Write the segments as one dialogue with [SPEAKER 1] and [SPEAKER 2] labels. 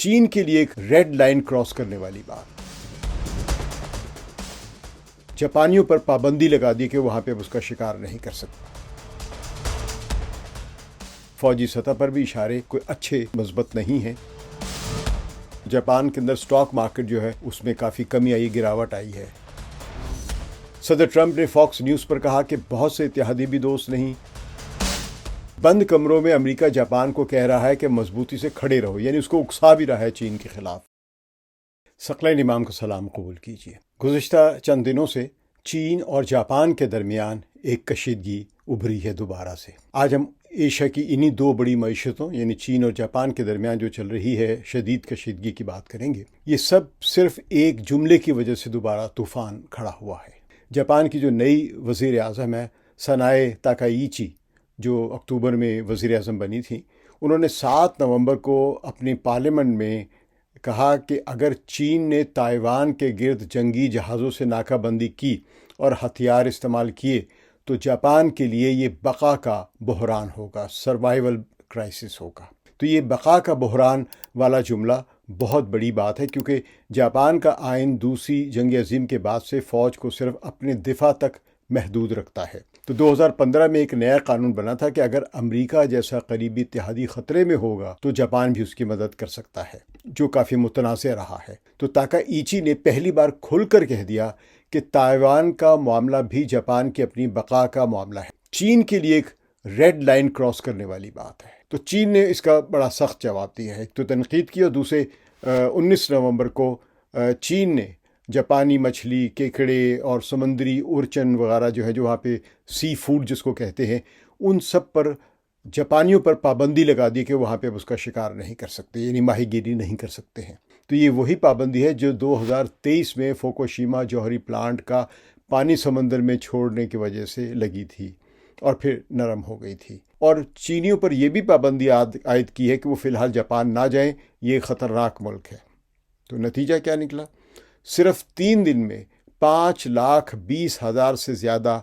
[SPEAKER 1] چین کے لیے ایک ریڈ لائن کراس کرنے والی بات. جاپانیوں پر پابندی لگا دی کہ وہاں پہ اس کا شکار نہیں کر سکتا. فوجی سطح پر بھی اشارے کوئی اچھے مثبت نہیں ہیں. جاپان کے اندر سٹاک مارکیٹ جو ہے اس میں کافی کمی آئی، گراوٹ آئی ہے. صدر ٹرمپ نے فاکس نیوز پر کہا کہ بہت سے اتحادی بھی دوست نہیں. بند کمروں میں امریکہ جاپان کو کہہ رہا ہے کہ مضبوطی سے کھڑے رہو، یعنی اس کو اکسا بھی رہا ہے چین کے خلاف. ثقلین امام کا سلام قبول کیجیے. گزشتہ چند دنوں سے چین اور جاپان کے درمیان ایک کشیدگی ابھری ہے دوبارہ سے. آج ہم ایشیا کی انہی دو بڑی معیشتوں یعنی چین اور جاپان کے درمیان جو چل رہی ہے شدید کشیدگی کی بات کریں گے. یہ سب صرف ایک جملے کی وجہ سے دوبارہ طوفان کھڑا ہوا ہے. جاپان کی جو نئی وزیر اعظم ہے سنائے تاکایچی، جو اکتوبر میں وزیر اعظم بنی تھی، انہوں نے 7 نومبر کو اپنی پارلیمنٹ میں کہا کہ اگر چین نے تائیوان کے گرد جنگی جہازوں سے ناکہ بندی کی اور ہتھیار استعمال کیے تو جاپان کے لیے یہ بقا کا بحران ہوگا، سروائیول کرائسس ہوگا. تو یہ بقا کا بحران والا جملہ بہت بڑی بات ہے، کیونکہ جاپان کا آئین دوسری جنگ عظیم کے بعد سے فوج کو صرف اپنے دفاع تک محدود رکھتا ہے. تو 2015 میں ایک نیا قانون بنا تھا کہ اگر امریکہ جیسا قریبی اتحادی خطرے میں ہوگا تو جاپان بھی اس کی مدد کر سکتا ہے، جو کافی متنازع رہا ہے. تو تاکایچی نے پہلی بار کھل کر کہہ دیا کہ تائیوان کا معاملہ بھی جاپان کی اپنی بقا کا معاملہ ہے. چین کے لیے ایک ریڈ لائن کراس کرنے والی بات ہے. تو چین نے اس کا بڑا سخت جواب دیا ہے. ایک تو تنقید کی، اور دوسرے 19 نومبر کو چین نے جاپانی مچھلی، کیکڑے اور سمندری اورچن وغیرہ جو ہے، جو وہاں پہ سی فوڈ جس کو کہتے ہیں، ان سب پر جاپانیوں پر پابندی لگا دی کہ وہاں پہ اس کا شکار نہیں کر سکتے، یعنی ماہی گیری نہیں کر سکتے ہیں. تو یہ وہی پابندی ہے جو 2023 میں فوکوشیما جوہری پلانٹ کا پانی سمندر میں چھوڑنے کی وجہ سے لگی تھی اور پھر نرم ہو گئی تھی. اور چینیوں پر یہ بھی پابندی عائد کی ہے کہ وہ فی الحال جاپان نہ جائیں، یہ خطرناک ملک ہے. تو نتیجہ کیا نکلا؟ صرف 3 دن میں 5,20,000 سے زیادہ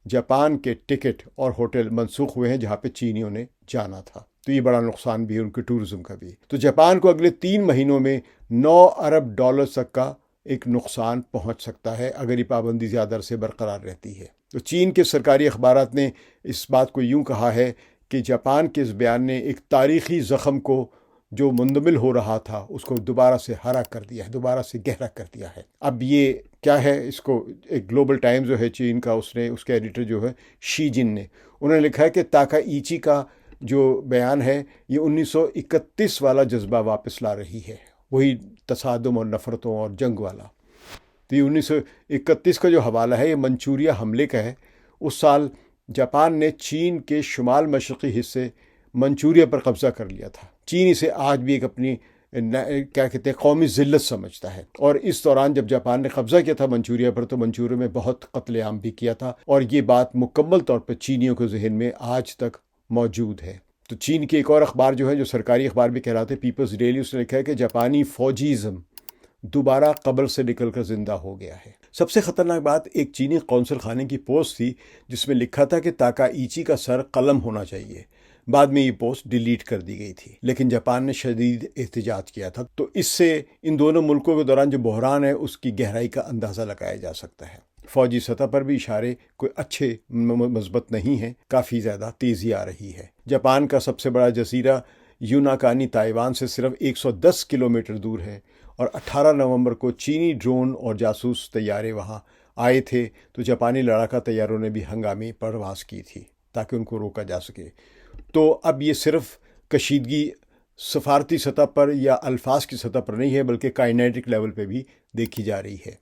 [SPEAKER 1] جاپان کے ٹکٹ اور ہوٹل منسوخ ہوئے ہیں جہاں پہ چینیوں نے جانا تھا. تو یہ بڑا نقصان بھی ہے ان کے ٹورزم کا بھی. تو جاپان کو اگلے 3 مہینوں میں $9 ارب تک کا ایک نقصان پہنچ سکتا ہے اگر یہ پابندی زیادہ عرصے برقرار رہتی ہے. تو چین کے سرکاری اخبارات نے اس بات کو یوں کہا ہے کہ جاپان کے اس بیان نے ایک تاریخی زخم کو جو مندمل ہو رہا تھا اس کو دوبارہ سے ہرا کر دیا ہے، دوبارہ سے گہرا کر دیا ہے. اب یہ کیا ہے؟ اس کو ایک گلوبل ٹائمز جو ہے چین کا، اس کے ایڈیٹر جو ہے شی جن نے، انہوں نے لکھا ہے کہ تاکایچی کا جو بیان ہے یہ 1931 والا جذبہ واپس لا رہی ہے، وہی تصادم اور نفرتوں اور جنگ والا. تو یہ 1931 کا جو حوالہ ہے یہ منچوریا حملے کا ہے. اس سال جاپان نے چین کے شمال مشرقی حصے منچوریا پر قبضہ کر لیا تھا. چین اسے آج بھی ایک اپنی کیا کہتے ہیں قومی ذلت سمجھتا ہے. اور اس دوران جب جاپان نے قبضہ کیا تھا منچوریا پر تو منچوریا میں بہت قتل عام بھی کیا تھا، اور یہ بات مکمل طور پر چینیوں کے ذہن میں آج تک موجود ہے. تو چین کے ایک اور اخبار جو ہے، جو سرکاری اخبار بھی کہلاتے، پیپلز ڈیلی، اس نے لکھا ہے کہ جاپانی فوجیزم دوبارہ قبر سے نکل کر زندہ ہو گیا ہے. سب سے خطرناک بات ایک چینی قونصل خانے کی پوسٹ تھی جس میں لکھا تھا کہ تاکایچی کا سر قلم ہونا چاہیے. بعد میں یہ پوسٹ ڈیلیٹ کر دی گئی تھی، لیکن جاپان نے شدید احتجاج کیا تھا. تو اس سے ان دونوں ملکوں کے دوران جو بحران ہے اس کی گہرائی کا اندازہ لگایا جا سکتا ہے. فوجی سطح پر بھی اشارے کوئی اچھے مثبت نہیں ہیں، کافی زیادہ تیزی آ رہی ہے. جاپان کا سب سے بڑا جزیرہ یوناکانی تائیوان سے صرف 110 کلومیٹر دور ہے، اور 18 نومبر کو چینی ڈرون اور جاسوس طیارے وہاں آئے تھے تو جاپانی لڑاکا طیاروں نے بھی ہنگامی پرواز کی تھی تاکہ ان کو روکا جا سکے. تو اب یہ صرف کشیدگی سفارتی سطح پر یا الفاظ کی سطح پر نہیں ہے، بلکہ کائنیٹک لیول پہ بھی دیکھی جا رہی ہے.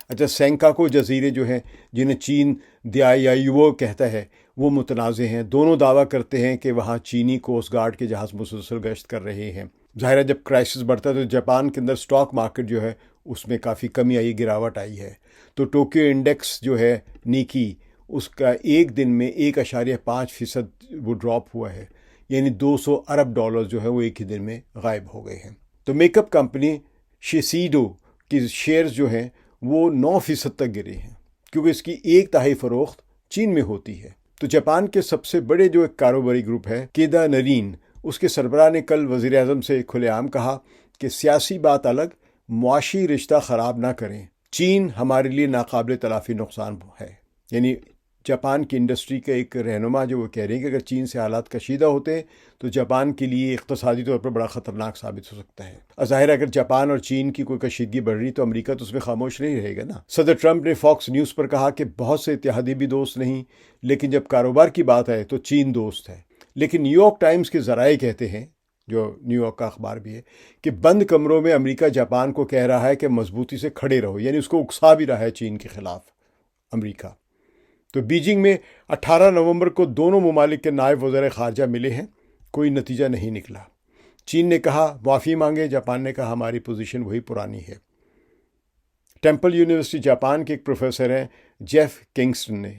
[SPEAKER 1] اچھا، سینکاکو جزیرے جو ہیں جنہیں چین دیایایوو کہتا ہے وہ متنازع ہیں. دونوں دعویٰ کرتے ہیں کہ وہاں چینی کوسٹ گارڈ کے جہاز مسلسل گشت کر رہے ہیں. ظاہر ہے جب کرائسس بڑھتا ہے تو جاپان کے اندر سٹاک مارکیٹ جو ہے اس میں کافی کمی آئی، گراوٹ آئی ہے. تو ٹوکیو انڈیکس جو ہے نیکی، اس کا ایک دن میں 1.5% وہ ڈراپ ہوا ہے، یعنی $200 ارب جو ہے وہ ایک ہی دن میں غائب ہو گئے ہیں. تو میک اپ کمپنی شیسیڈو کی شیئرز جو ہیں وہ 9% تک گرے ہیں، کیونکہ اس کی 1/3 فروخت چین میں ہوتی ہے. تو جاپان کے سب سے بڑے جو ایک کاروباری گروپ ہے کیدا نرین، اس کے سربراہ نے کل وزیر اعظم سے کھلے عام کہا کہ سیاسی بات الگ، معاشی رشتہ خراب نہ کریں۔ چین ہمارے لیے ناقابل تلافی نقصان ہے۔ یعنی جاپان کی انڈسٹری کا ایک رہنما جو وہ کہہ رہے ہیں کہ اگر چین سے حالات کشیدہ ہوتے ہیں تو جاپان کے لیے اقتصادی طور پر بڑا خطرناک ثابت ہو سکتا ہے۔ ظاہر ہے اگر جاپان اور چین کی کوئی کشیدگی بڑھ رہی تو امریکہ تو اس میں خاموش نہیں رہے گا نا۔ صدر ٹرمپ نے فاکس نیوز پر کہا کہ بہت سے اتحادی بھی دوست نہیں، لیکن جب کاروبار کی بات آئے تو چین دوست ہے۔ لیکن نیو یارک ٹائمز کے ذرائع کہتے ہیں، جو نیو یارک کا اخبار بھی ہے، کہ بند کمروں میں امریکہ جاپان کو کہہ رہا ہے کہ مضبوطی سے کھڑے رہو، یعنی اس کو اکسا بھی رہا ہے چین کے خلاف امریکہ۔ تو بیجنگ میں 18 نومبر کو دونوں ممالک کے نائب وزراء خارجہ ملے ہیں، کوئی نتیجہ نہیں نکلا۔ چین نے کہا معافی مانگے، جاپان نے کہا ہماری پوزیشن وہی پرانی ہے۔ ٹیمپل یونیورسٹی جاپان کے ایک پروفیسر ہیں جیف کنگسٹن نے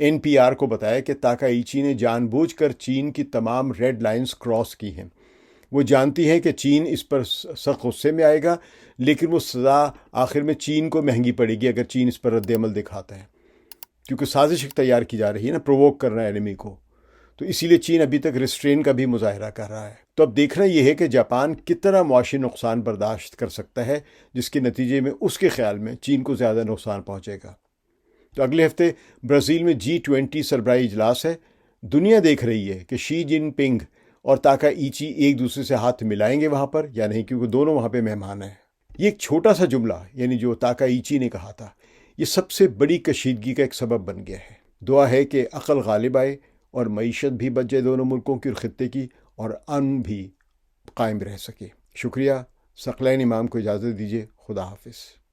[SPEAKER 1] NPR کو بتایا کہ تاکایچی نے جان بوجھ کر چین کی تمام ریڈ لائنز کراس کی ہیں۔ وہ جانتی ہیں کہ چین اس پر سخت غصے میں آئے گا، لیکن وہ سزا آخر میں چین کو مہنگی پڑے گی اگر چین اس پر رد عمل دکھاتا ہے، کیونکہ سازش تیار کی جا رہی ہے نا، پرووک کرنا ہے اینمی کو۔ تو اسی لیے چین ابھی تک ریسٹرین کا بھی مظاہرہ کر رہا ہے۔ تو اب دیکھنا یہ ہے کہ جاپان کتنا معاشی نقصان برداشت کر سکتا ہے، جس کے نتیجے میں اس کے خیال میں چین کو زیادہ نقصان پہنچے گا۔ تو اگلے ہفتے برازیل میں G20 سربراہی اجلاس ہے۔ دنیا دیکھ رہی ہے کہ شی جن پنگ اور تاکایچی ایک دوسرے سے ہاتھ ملائیں گے وہاں پر یا نہیں، کیونکہ دونوں وہاں پہ مہمان ہیں۔ یہ ایک چھوٹا سا جملہ یعنی جو تاکایچی نے کہا تھا، یہ سب سے بڑی کشیدگی کا ایک سبب بن گیا ہے۔ دعا ہے کہ عقل غالب آئے اور معیشت بھی بچ جائے دونوں ملکوں کی اور خطے کی، اور امن بھی قائم رہ سکے۔ شکریہ۔ ثقلین امام کو اجازت دیجیے۔ خدا حافظ۔